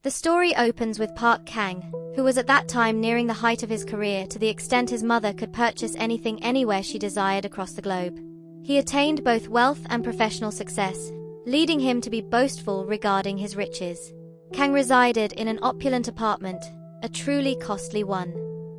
The story opens with Park Kang, who was at that time nearing the height of his career to the extent his mother could purchase anything anywhere she desired across the globe. He attained both wealth and professional success, leading him to be boastful regarding his riches. Kang resided in an opulent apartment, a truly costly one.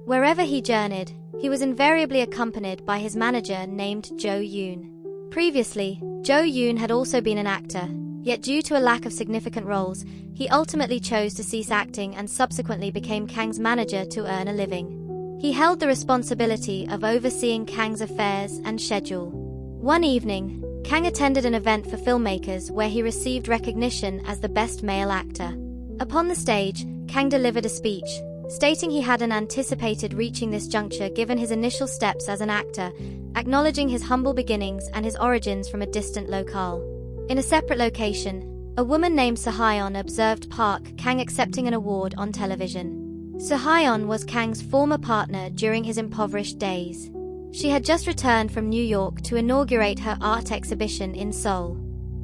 Wherever he journeyed, he was invariably accompanied by his manager named Jo Yoon. Previously, Jo Yoon had also been an actor, yet due to a lack of significant roles, he ultimately chose to cease acting and subsequently became Kang's manager to earn a living. He held the responsibility of overseeing Kang's affairs and schedule. One evening, Kang attended an event for filmmakers where he received recognition as the best male actor. Upon the stage, Kang delivered a speech, stating he hadn't anticipated reaching this juncture given his initial steps as an actor, acknowledging his humble beginnings and his origins from a distant locale. In a separate location, a woman named Seo-hyun observed Park Kang accepting an award on television. Seo-hyun was Kang's former partner during his impoverished days. She had just returned from New York to inaugurate her art exhibition in Seoul.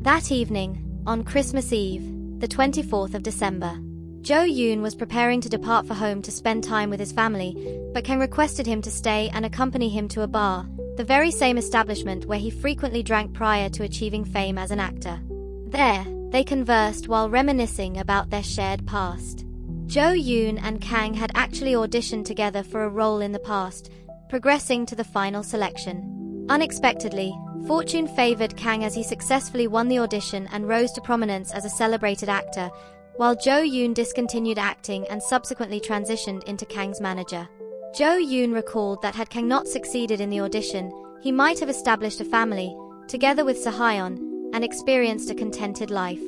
That evening, on Christmas Eve, the 24th of December, Jo Yoon was preparing to depart for home to spend time with his family, but Kang requested him to stay and accompany him to a bar, the very same establishment where he frequently drank prior to achieving fame as an actor. There, they conversed while reminiscing about their shared past. Jo Yoon and Kang had actually auditioned together for a role in the past, progressing to the final selection. Unexpectedly, fortune favored Kang as he successfully won the audition and rose to prominence as a celebrated actor, while Jo Yoon discontinued acting and subsequently transitioned into Kang's manager. Jo Yoon recalled that had Kang not succeeded in the audition, he might have established a family, together with Seo-hyun, and experienced a contented life.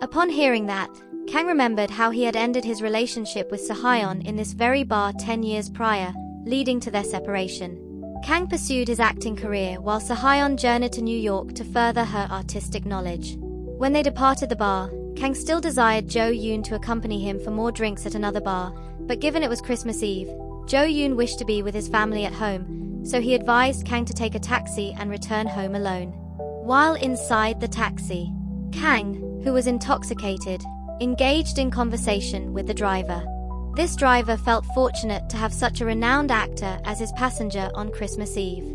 Upon hearing that, Kang remembered how he had ended his relationship with Seo-hyun in this very bar 10 years prior, leading to their separation. Kang pursued his acting career while Seo-hyun journeyed to New York to further her artistic knowledge. When they departed the bar, Kang still desired Jo Yoon to accompany him for more drinks at another bar, but given it was Christmas Eve, Jo Yoon wished to be with his family at home, so he advised Kang to take a taxi and return home alone. While inside the taxi, Kang, who was intoxicated, engaged in conversation with the driver. This driver felt fortunate to have such a renowned actor as his passenger on Christmas Eve.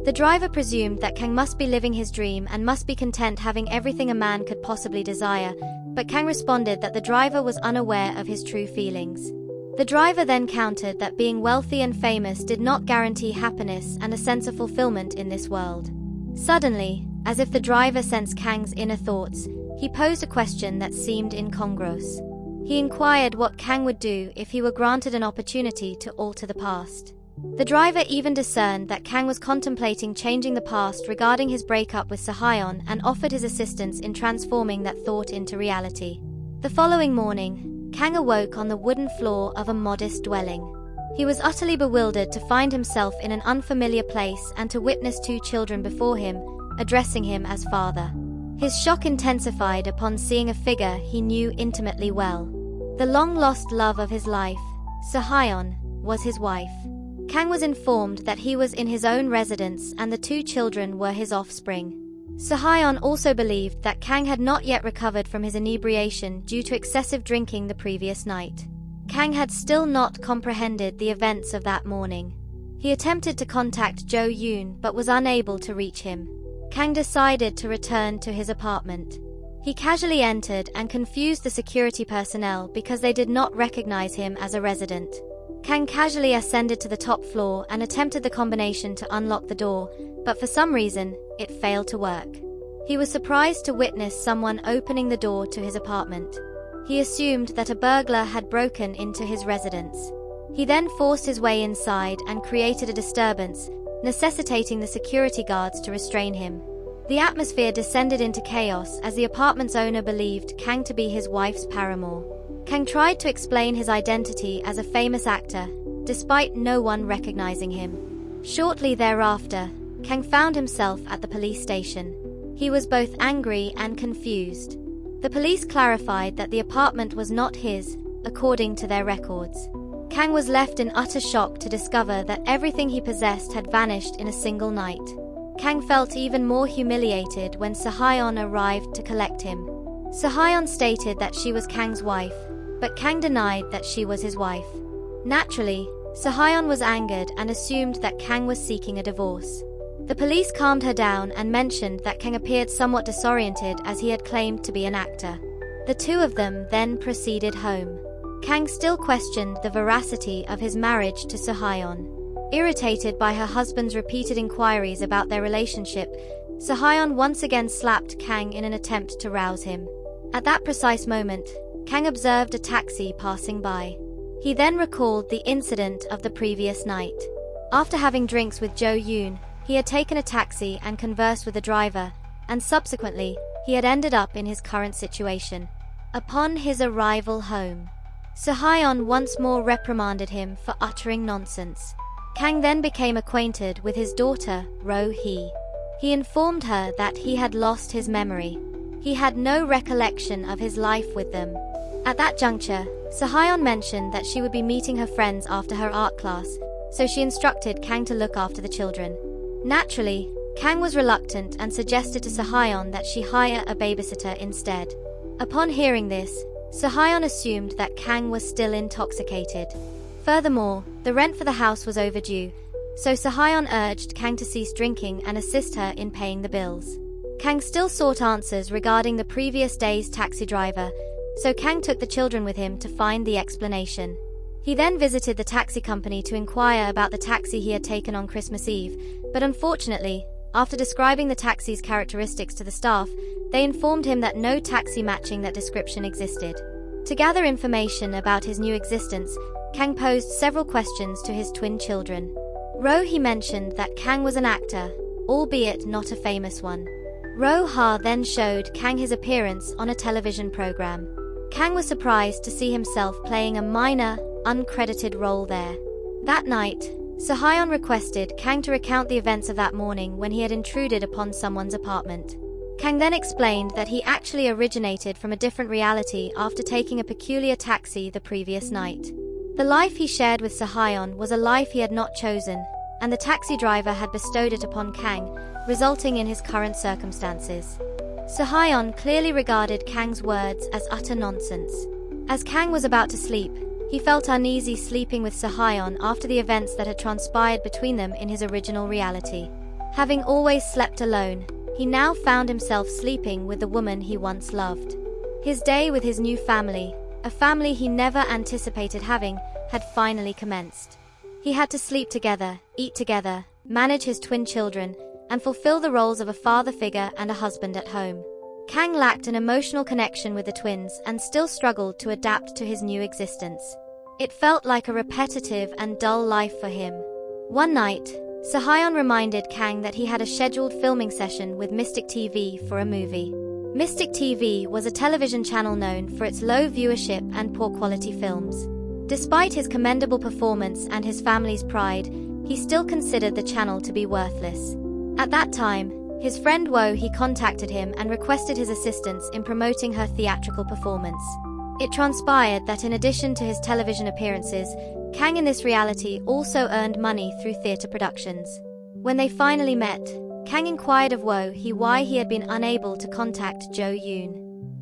The driver presumed that Kang must be living his dream and must be content having everything a man could possibly desire, but Kang responded that the driver was unaware of his true feelings. The driver then countered that being wealthy and famous did not guarantee happiness and a sense of fulfillment in this world. Suddenly, as if the driver sensed Kang's inner thoughts, he posed a question that seemed incongruous. He inquired what Kang would do if he were granted an opportunity to alter the past. The driver even discerned that Kang was contemplating changing the past regarding his breakup with Seo-hyun and offered his assistance in transforming that thought into reality. The following morning, Kang awoke on the wooden floor of a modest dwelling. He was utterly bewildered to find himself in an unfamiliar place and to witness two children before him, addressing him as father. His shock intensified upon seeing a figure he knew intimately well. The long-lost love of his life, Seo-hyun, was his wife. Kang was informed that he was in his own residence and the two children were his offspring. Seo-hyun also believed that Kang had not yet recovered from his inebriation due to excessive drinking the previous night. Kang had still not comprehended the events of that morning. He attempted to contact Jo Yoon but was unable to reach him. Kang decided to return to his apartment. He casually entered and confused the security personnel because they did not recognize him as a resident. Kang casually ascended to the top floor and attempted the combination to unlock the door, but for some reason, it failed to work. He was surprised to witness someone opening the door to his apartment. He assumed that a burglar had broken into his residence. He then forced his way inside and created a disturbance, necessitating the security guards to restrain him. The atmosphere descended into chaos as the apartment's owner believed Kang to be his wife's paramour. Kang tried to explain his identity as a famous actor, despite no one recognizing him. Shortly thereafter, Kang found himself at the police station. He was both angry and confused. The police clarified that the apartment was not his, according to their records. Kang was left in utter shock to discover that everything he possessed had vanished in a single night. Kang felt even more humiliated when Seo-hyun arrived to collect him. Seo-hyun stated that she was Kang's wife, but Kang denied that she was his wife. Naturally, Seo-hyun was angered and assumed that Kang was seeking a divorce. The police calmed her down and mentioned that Kang appeared somewhat disoriented as he had claimed to be an actor. The two of them then proceeded home. Kang still questioned the veracity of his marriage to Seo-hyun. Irritated by her husband's repeated inquiries about their relationship, Seo-hyun once again slapped Kang in an attempt to rouse him. At that precise moment, Kang observed a taxi passing by. He then recalled the incident of the previous night. After having drinks with Jo-yoon, he had taken a taxi and conversed with the driver, and subsequently, he had ended up in his current situation. Upon his arrival home, Seo-hyun once more reprimanded him for uttering nonsense. Kang then became acquainted with his daughter, Ro-hee. He informed her that he had lost his memory. He had no recollection of his life with them. At that juncture, Seo-hyun mentioned that she would be meeting her friends after her art class, so she instructed Kang to look after the children. Naturally, Kang was reluctant and suggested to Seo-hyun that she hire a babysitter instead. Upon hearing this, Seo-hyun assumed that Kang was still intoxicated. Furthermore, the rent for the house was overdue, so Seo-hyun urged Kang to cease drinking and assist her in paying the bills. Kang still sought answers regarding the previous day's taxi driver, so Kang took the children with him to find the explanation. He then visited the taxi company to inquire about the taxi he had taken on Christmas Eve, but unfortunately, after describing the taxi's characteristics to the staff, they informed him that no taxi matching that description existed. To gather information about his new existence, Kang posed several questions to his twin children. Ro-hee mentioned that Kang was an actor, albeit not a famous one. Ro-ha then showed Kang his appearance on a television program. Kang was surprised to see himself playing a minor, uncredited role there. That night, Seo-hyun requested Kang to recount the events of that morning when he had intruded upon someone's apartment. Kang then explained that he actually originated from a different reality after taking a peculiar taxi the previous night. The life he shared with Seo-hyun was a life he had not chosen, and the taxi driver had bestowed it upon Kang, resulting in his current circumstances. Seo-hyun clearly regarded Kang's words as utter nonsense. As Kang was about to sleep, he felt uneasy sleeping with Seo-hyun after the events that had transpired between them in his original reality. Having always slept alone, he now found himself sleeping with the woman he once loved. His day with his new family, a family he never anticipated having, had finally commenced. He had to sleep together, eat together, manage his twin children, and fulfill the roles of a father figure and a husband at home. Kang lacked an emotional connection with the twins and still struggled to adapt to his new existence. It felt like a repetitive and dull life for him. One night, Seo-hyun reminded Kang that he had a scheduled filming session with Mystic TV for a movie. Mystic TV was a television channel known for its low viewership and poor quality films. Despite his commendable performance and his family's pride, he still considered the channel to be worthless. At that time, his friend Wo-hee contacted him and requested his assistance in promoting her theatrical performance. It transpired that in addition to his television appearances, Kang in this reality also earned money through theater productions. When they finally met, Kang inquired of Wo-hee why he had been unable to contact Jo-yoon.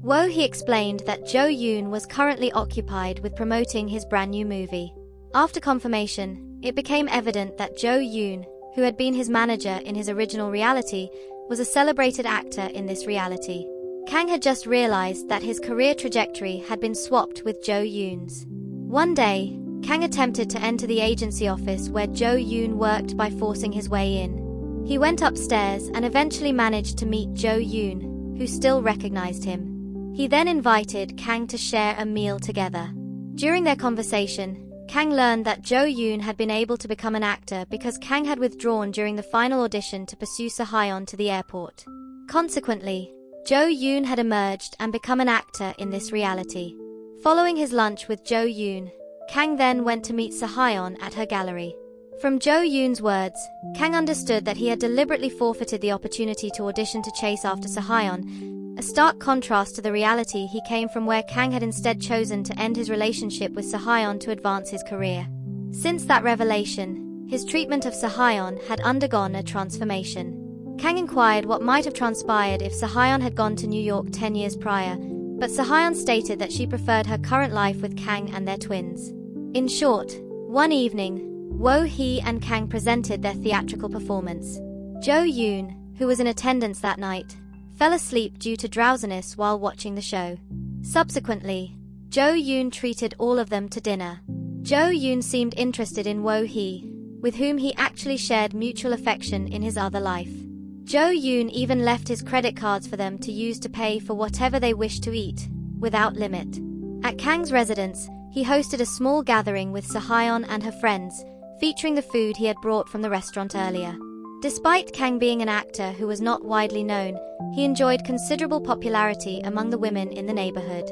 Wo-hee explained that Jo-yoon was currently occupied with promoting his brand new movie. After confirmation, it became evident that Jo-yoon, who had been his manager in his original reality, was a celebrated actor in this reality. Kang had just realized that his career trajectory had been swapped with Jo-yoon's. One day, Kang attempted to enter the agency office where Jo-yoon worked by forcing his way in. He went upstairs and eventually managed to meet Jo-yoon, who still recognized him. He then invited Kang to share a meal together. During their conversation, Kang learned that Jo-yoon had been able to become an actor because Kang had withdrawn during the final audition to pursue Seo-hyun to the airport. Consequently, Jo-yoon had emerged and become an actor in this reality. Following his lunch with Jo-yoon, Kang then went to meet Seo-hyun at her gallery. From Jo-yoon's words, Kang understood that he had deliberately forfeited the opportunity to audition to chase after Seo-hyun, a stark contrast to the reality he came from where Kang had instead chosen to end his relationship with Seo-hyun to advance his career. Since that revelation, his treatment of Seo-hyun had undergone a transformation. Kang inquired what might have transpired if Seo-hyun had gone to New York 10 years prior, but Seo-hyun stated that she preferred her current life with Kang and their twins. In short, one evening, Wo-hee and Kang presented their theatrical performance. Jo-yoon, who was in attendance that night, fell asleep due to drowsiness while watching the show. Subsequently, Jo-yoon treated all of them to dinner. Jo-yoon seemed interested in Wo-hee, with whom he actually shared mutual affection in his other life. Jo-yoon even left his credit cards for them to use to pay for whatever they wished to eat, without limit. At Kang's residence, he hosted a small gathering with Seo-hyun and her friends, featuring the food he had brought from the restaurant earlier. Despite Kang being an actor who was not widely known, he enjoyed considerable popularity among the women in the neighborhood.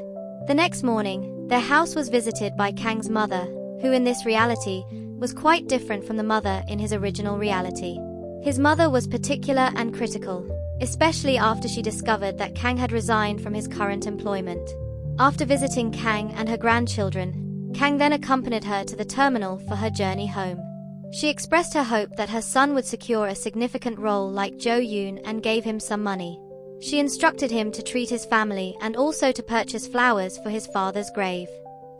The next morning, their house was visited by Kang's mother, who in this reality was quite different from the mother in his original reality. His mother was particular and critical, especially after she discovered that Kang had resigned from his current employment. After visiting Kang and her grandchildren, Kang then accompanied her to the terminal for her journey home. She expressed her hope that her son would secure a significant role like Jo-yoon and gave him some money. She instructed him to treat his family and also to purchase flowers for his father's grave.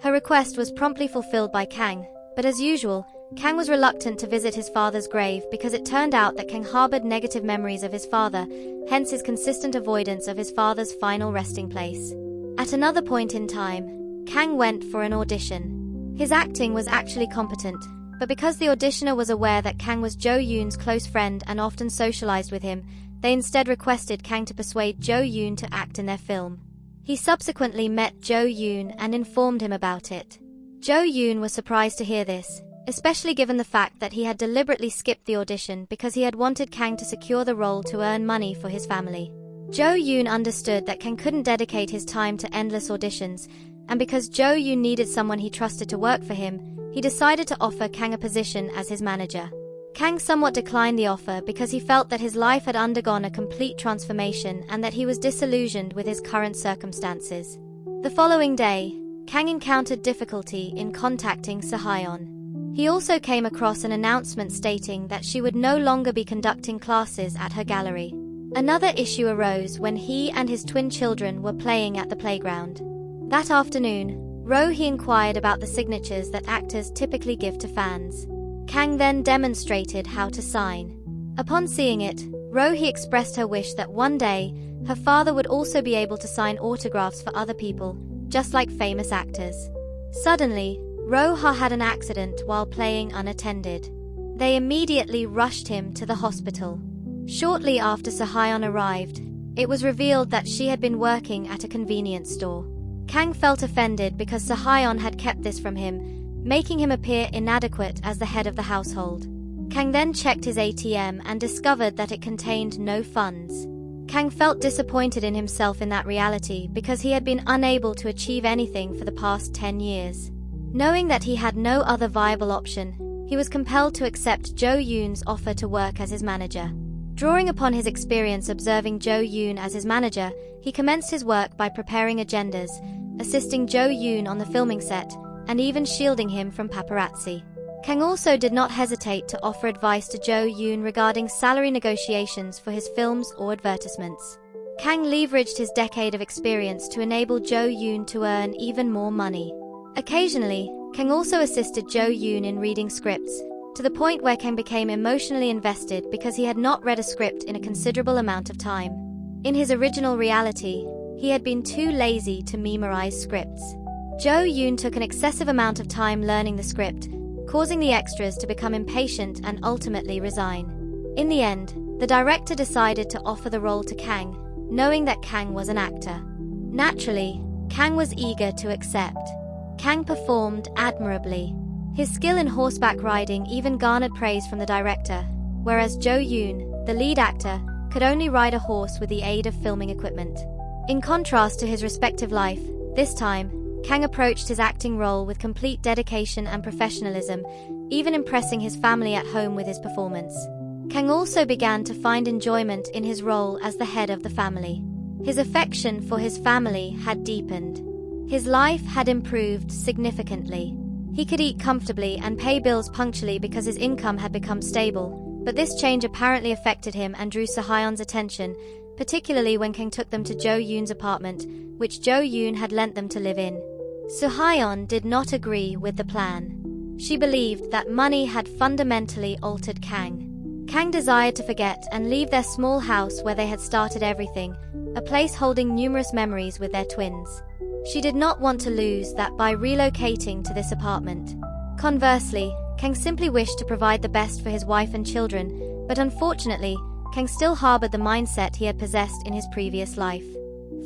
Her request was promptly fulfilled by Kang, but as usual, Kang was reluctant to visit his father's grave because it turned out that Kang harbored negative memories of his father, hence his consistent avoidance of his father's final resting place. At another point in time, Kang went for an audition. His acting was actually competent, but because the auditioner was aware that Kang was Jo-yoon's close friend and often socialized with him, they instead requested Kang to persuade Jo-yoon to act in their film. He subsequently met Jo-yoon and informed him about it. Jo-yoon was surprised to hear this, especially given the fact that he had deliberately skipped the audition because he had wanted Kang to secure the role to earn money for his family. Jo-yoon understood that Kang couldn't dedicate his time to endless auditions, and because Jo-yoon needed someone he trusted to work for him, he decided to offer Kang a position as his manager. Kang somewhat declined the offer because he felt that his life had undergone a complete transformation and that he was disillusioned with his current circumstances. The following day, Kang encountered difficulty in contacting Seo-hyun. He also came across an announcement stating that she would no longer be conducting classes at her gallery. Another issue arose when he and his twin children were playing at the playground. That afternoon, Ro-hee inquired about the signatures that actors typically give to fans. Kang then demonstrated how to sign. Upon seeing it, Ro-hee expressed her wish that one day, her father would also be able to sign autographs for other people, just like famous actors. Suddenly, Ro-hee had an accident while playing unattended. They immediately rushed him to the hospital. Shortly after Seo-hyun arrived, it was revealed that she had been working at a convenience store. Kang felt offended because Seo-hyun had kept this from him, making him appear inadequate as the head of the household. Kang then checked his ATM and discovered that it contained no funds. Kang felt disappointed in himself in that reality because he had been unable to achieve anything for the past 10 years. Knowing that he had no other viable option, he was compelled to accept Jo-yoon's offer to work as his manager. Drawing upon his experience observing Jo-yoon as his manager, he commenced his work by preparing agendas, assisting Jo-yoon on the filming set, and even shielding him from paparazzi. Kang also did not hesitate to offer advice to Jo-yoon regarding salary negotiations for his films or advertisements. Kang leveraged his decade of experience to enable Jo-yoon to earn even more money. Occasionally, Kang also assisted Jo-yoon in reading scripts, to the point where Kang became emotionally invested because he had not read a script in a considerable amount of time. In his original reality, he had been too lazy to memorize scripts. Jo-yoon took an excessive amount of time learning the script, causing the extras to become impatient and ultimately resign. In the end, the director decided to offer the role to Kang, knowing that Kang was an actor. Naturally, Kang was eager to accept. Kang performed admirably. His skill in horseback riding even garnered praise from the director, whereas Jo-yoon, the lead actor, could only ride a horse with the aid of filming equipment. In contrast to his respective life, this time, Kang approached his acting role with complete dedication and professionalism, even impressing his family at home with his performance. Kang also began to find enjoyment in his role as the head of the family. His affection for his family had deepened. His life had improved significantly. He could eat comfortably and pay bills punctually because his income had become stable, but this change apparently affected him and drew Seo-hyun's attention, particularly when Kang took them to Jo Yoon's apartment, which Jo Yoon had lent them to live in. Soo-hyun did not agree with the plan. She believed that money had fundamentally altered Kang. Kang desired to forget and leave their small house where they had started everything, a place holding numerous memories with their twins. She did not want to lose that by relocating to this apartment. Conversely, Kang simply wished to provide the best for his wife and children, but unfortunately, Kang still harbored the mindset he had possessed in his previous life.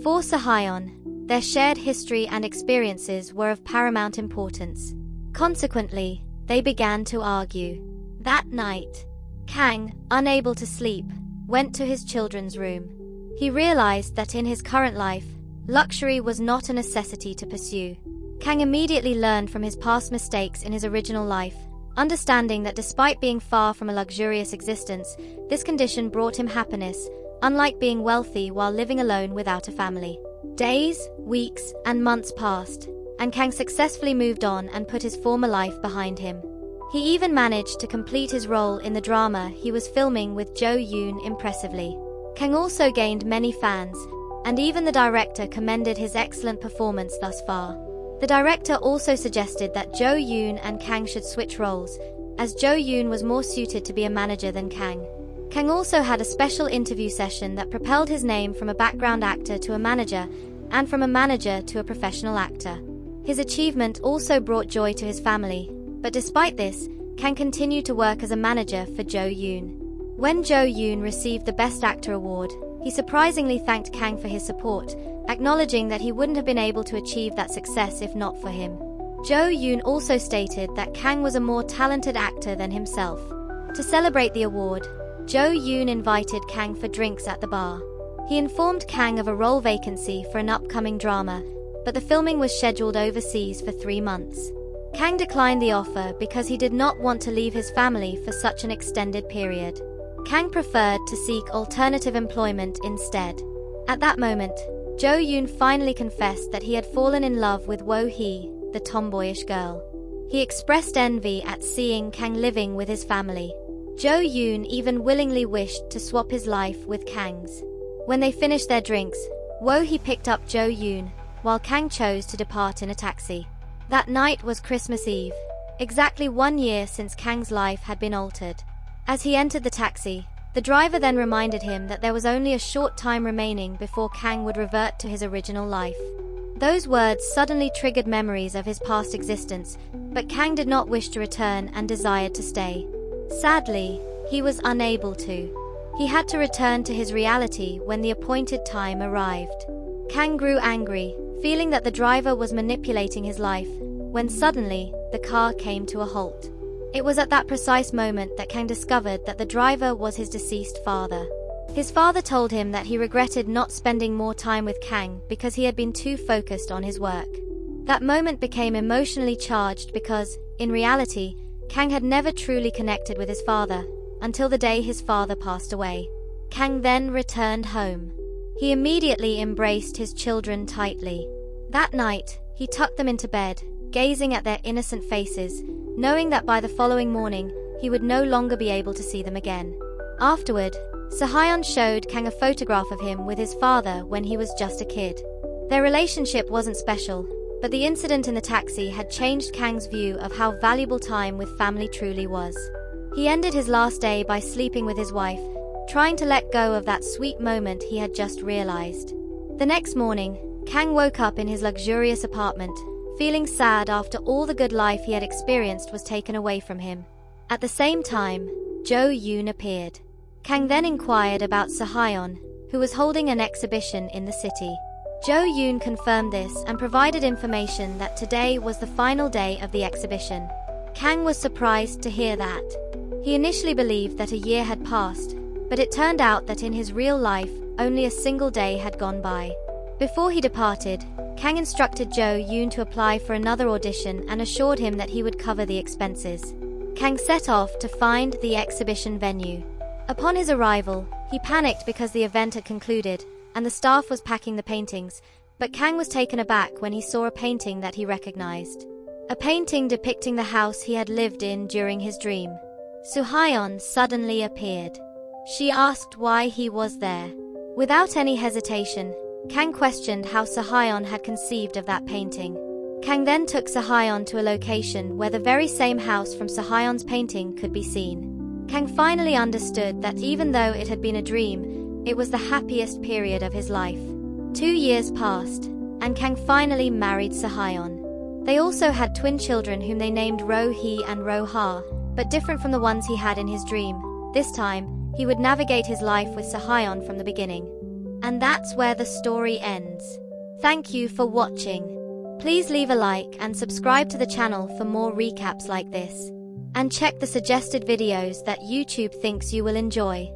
For Soo-hyun, their shared history and experiences were of paramount importance. Consequently, they began to argue. That night, Kang, unable to sleep, went to his children's room. He realized that in his current life, luxury was not a necessity to pursue. Kang immediately learned from his past mistakes in his original life, understanding that despite being far from a luxurious existence, this condition brought him happiness, unlike being wealthy while living alone without a family. Days, weeks, and months passed, and Kang successfully moved on and put his former life behind him. He even managed to complete his role in the drama he was filming with Jo Yoon impressively. Kang also gained many fans, and even the director commended his excellent performance thus far. The director also suggested that Jo Yoon and Kang should switch roles, as Jo Yoon was more suited to be a manager than Kang. Kang also had a special interview session that propelled his name from a background actor to a manager, and from a manager to a professional actor. His achievement also brought joy to his family, but despite this, Kang continued to work as a manager for Jo Yoon. When Jo Yoon received the Best Actor award, he surprisingly thanked Kang for his support, acknowledging that he wouldn't have been able to achieve that success if not for him. Jo Yoon also stated that Kang was a more talented actor than himself. To celebrate the award, Jo Yoon invited Kang for drinks at the bar. He informed Kang of a role vacancy for an upcoming drama, but the filming was scheduled overseas for 3 months. Kang declined the offer because he did not want to leave his family for such an extended period. Kang preferred to seek alternative employment instead. At that moment, Jo Yoon finally confessed that he had fallen in love with Wo-hee, the tomboyish girl. He expressed envy at seeing Kang living with his family. Jo Yoon even willingly wished to swap his life with Kang's. When they finished their drinks, Wo-hee picked up Jo Yoon, while Kang chose to depart in a taxi. That night was Christmas Eve, exactly 1 year since Kang's life had been altered. As he entered the taxi, the driver then reminded him that there was only a short time remaining before Kang would revert to his original life. Those words suddenly triggered memories of his past existence, but Kang did not wish to return and desired to stay. Sadly, he was unable to. He had to return to his reality when the appointed time arrived. Kang grew angry, feeling that the driver was manipulating his life, when suddenly, the car came to a halt. It was at that precise moment that Kang discovered that the driver was his deceased father. His father told him that he regretted not spending more time with Kang because he had been too focused on his work. That moment became emotionally charged because, in reality, Kang had never truly connected with his father, until the day his father passed away. Kang then returned home. He immediately embraced his children tightly. That night, he tucked them into bed, gazing at their innocent faces, knowing that by the following morning, he would no longer be able to see them again. Afterward, Soo-hyun showed Kang a photograph of him with his father when he was just a kid. Their relationship wasn't special, but the incident in the taxi had changed Kang's view of how valuable time with family truly was. He ended his last day by sleeping with his wife, trying to let go of that sweet moment he had just realized. The next morning, Kang woke up in his luxurious apartment, feeling sad after all the good life he had experienced was taken away from him. At the same time, Jo Yoon appeared. Kang then inquired about Soo-hyun, who was holding an exhibition in the city. Jo Yoon confirmed this and provided information that today was the final day of the exhibition. Kang was surprised to hear that. He initially believed that a year had passed, but it turned out that in his real life, only a single day had gone by. Before he departed, Kang instructed Jo Yoon to apply for another audition and assured him that he would cover the expenses. Kang set off to find the exhibition venue. Upon his arrival, he panicked because the event had concluded, and the staff was packing the paintings, but Kang was taken aback when he saw a painting that he recognized. A painting depicting the house he had lived in during his dream. Soo-hyun suddenly appeared. She asked why he was there. Without any hesitation, Kang questioned how Seo-hyun had conceived of that painting. Kang then took Seo-hyun to a location where the very same house from Seo-hyun's painting could be seen. Kang finally understood that even though it had been a dream, it was the happiest period of his life. 2 years passed, and Kang finally married Seo-hyun. They also had twin children whom they named Ro-hee and Ro-ha, but different from the ones he had in his dream. This time, he would navigate his life with Seo-hyun from the beginning. And that's where the story ends. Thank you for watching. Please leave a like and subscribe to the channel for more recaps like this. And check the suggested videos that YouTube thinks you will enjoy.